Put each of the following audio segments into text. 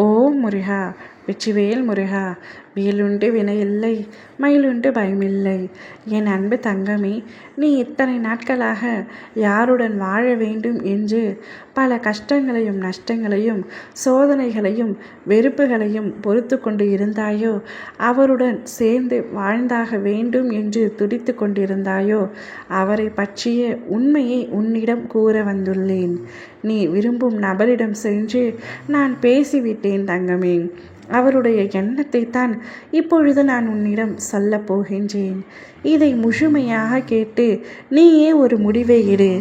ஓம் முருகா, வெற்றிவேல் முருகா. வேலுண்டு வினையில்லை, மயிலுண்டு பயமில்லை. என் அன்பு தங்கமே, நீ இத்தனை நாட்களாக யாருடன் வாழ வேண்டும் என்று பல கஷ்டங்களையும் நஷ்டங்களையும் சோதனைகளையும் வெறுப்புகளையும் பொறுத்து கொண்டு இருந்தாயோ, அவருடன் சேர்ந்து வாழ்ந்தாக வேண்டும் என்று துடித்து கொண்டிருந்தாயோ, அவரை பற்றிய உண்மையை உன்னிடம் கூற வந்துள்ளேன். நீ விரும்பும் நபரிடம் சென்று நான் பேசிவிட்டேன் தங்கமே. அவருடைய எண்ணத்தை தான் இப்பொழுது நான் உன்னிடம் சொல்லப் போகின்றேன். இதை முழுமையாக கேட்டு நீயே ஒரு முடிவை எடு.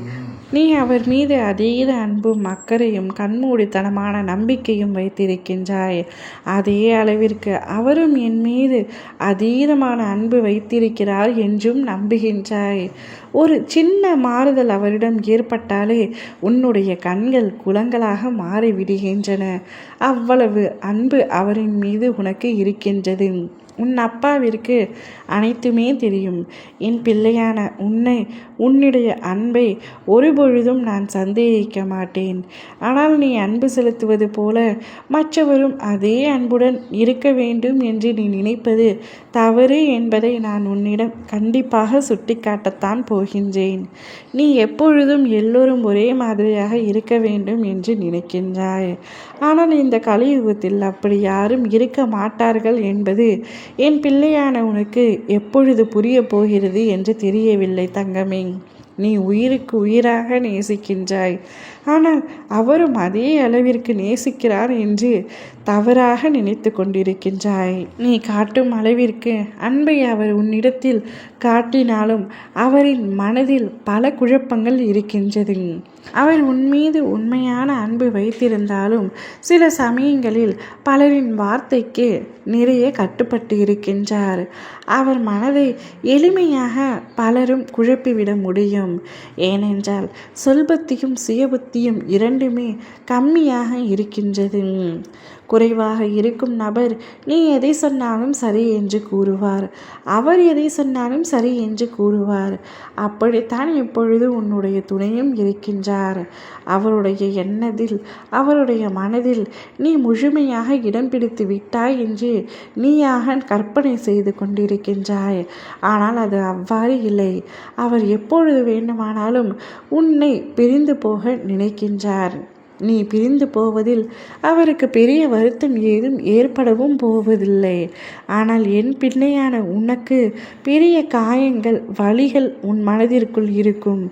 நீ அவர் மீது அதீத அன்பும் அக்கறையும் கண்மூடித்தனமான நம்பிக்கையும் வைத்திருக்கின்றாய். அதே அளவிற்கு அவரும் என் மீது அதீதமான அன்பு வைத்திருக்கிறார் என்றும் நம்புகின்றாய். ஒரு சின்ன மாறுதல் அவரிடம் ஏற்பட்டாலே உன்னுடைய கண்கள் குளங்களாக மாறிவிடுகின்றன. அவ்வளவு அன்பு அவரின் மீது உனக்கு இருக்கின்றது. உன் அப்பாவிற்கு அனைத்துமே தெரியும். என் பிள்ளையான உன்னுடைய அன்பை ஒருபொழுதும் நான் சந்தேகிக்க மாட்டேன். ஆனால் நீ அன்பு செலுத்துவது போல மற்றவரும் அதே அன்புடன் இருக்க வேண்டும் என்று நீ நினைப்பது தவறு என்பதை நான் உன்னிடம் கண்டிப்பாக சுட்டிக்காட்டத்தான் போகின்றேன். நீ எப்பொழுதும் எல்லோரும் ஒரே மாதிரியாக இருக்க வேண்டும் என்று நினைக்கின்றாய். ஆனால் இந்த கலியுகத்தில் அப்படி யாரும் இருக்க மாட்டார்கள் என்பது என் பிள்ளையான உனக்கு எப்பொழுது புரிய போகிறது என்று தெரியவில்லை தங்கமே. நீ உயிருக்கு உயிராக நேசிக்கின்றாய். ஆனால் அவரும் அதே அளவிற்கு நேசிக்கிறார் என்று தவறாக நினைத்து கொண்டிருக்கின்றாய். நீ காட்டும் அளவிற்கு அன்பை அவர் உன்னிடத்தில் காட்டினாலும் அவரின் மனதில் பல குழப்பங்கள் இருக்கின்றது. அவர் உன்மீது உண்மையான அன்பு வைத்திருந்தாலும் சில சமயங்களில் பலரின் வார்த்தைக்கு நிறைய கட்டுப்பட்டு இருக்கின்றார். அவர் மனதை எளிமையாக பலரும் குழப்பிவிட முடியும். ஏனென்றால் சொல்பத்தியும் சுயபுத்தியும் இரண்டுமே கம்மியாக இருக்கின்றது. குறைவாக இருக்கும் நபர் நீ எதை சொன்னாலும் சரி என்று கூறுவார். அவர் எதை சொன்னாலும் சரி என்று கூறுவார். அப்படித்தான் இப்பொழுது உன்னுடைய துணையும் இருக்கின்றார். அவருடைய எண்ணத்தில் அவருடைய மனதில் நீ முழுமையாக இடம் பிடித்து விட்டாய் என்று நீயாக கற்பனை செய்து கொண்டிருக்கின்றாய். ஆனால் அது அவ்வாறு இல்லை. அவர் எப்பொழுது வேண்டுமானாலும் உன்னை பிரிந்து போக நினைக்கின்றார். நீ பிரிந்து போவதில் அவருக்கு பெரிய வருத்தம் ஏதும் ஏற்படவும் போவதில்லை. ஆனால் என் பிள்ளையான உனக்கு பெரிய காயங்கள் வலிகள் உன் மனதிற்குள் இருக்கும்.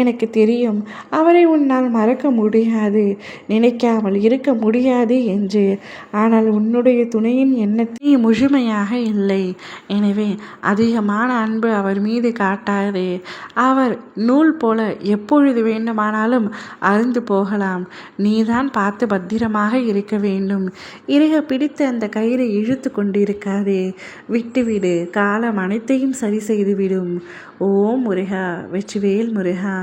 எனக்கு தெரியும் அவரை உன்னால் மறக்க முடியாது, நினைக்காமல் இருக்க முடியாது என்று. ஆனால் உன்னுடைய துணையின் எண்ணத்தை முழுமையாக இல்லை. எனவே அதிகமான அன்பு அவர் மீது காட்டாதே. அவர் நூல் போல எப்பொழுது வேண்டுமானாலும் அறுந்து போகலாம். நீதான் பார்த்து பத்திரமாக இருக்க வேண்டும். இறுக பிடித்து அந்த கயிறை இழுத்து கொண்டிருக்காதே. விட்டுவிடு. காலம் அனைத்தையும் சரி செய்துவிடும். ஓம் முருகா, வெற்றிவேல் முருகா.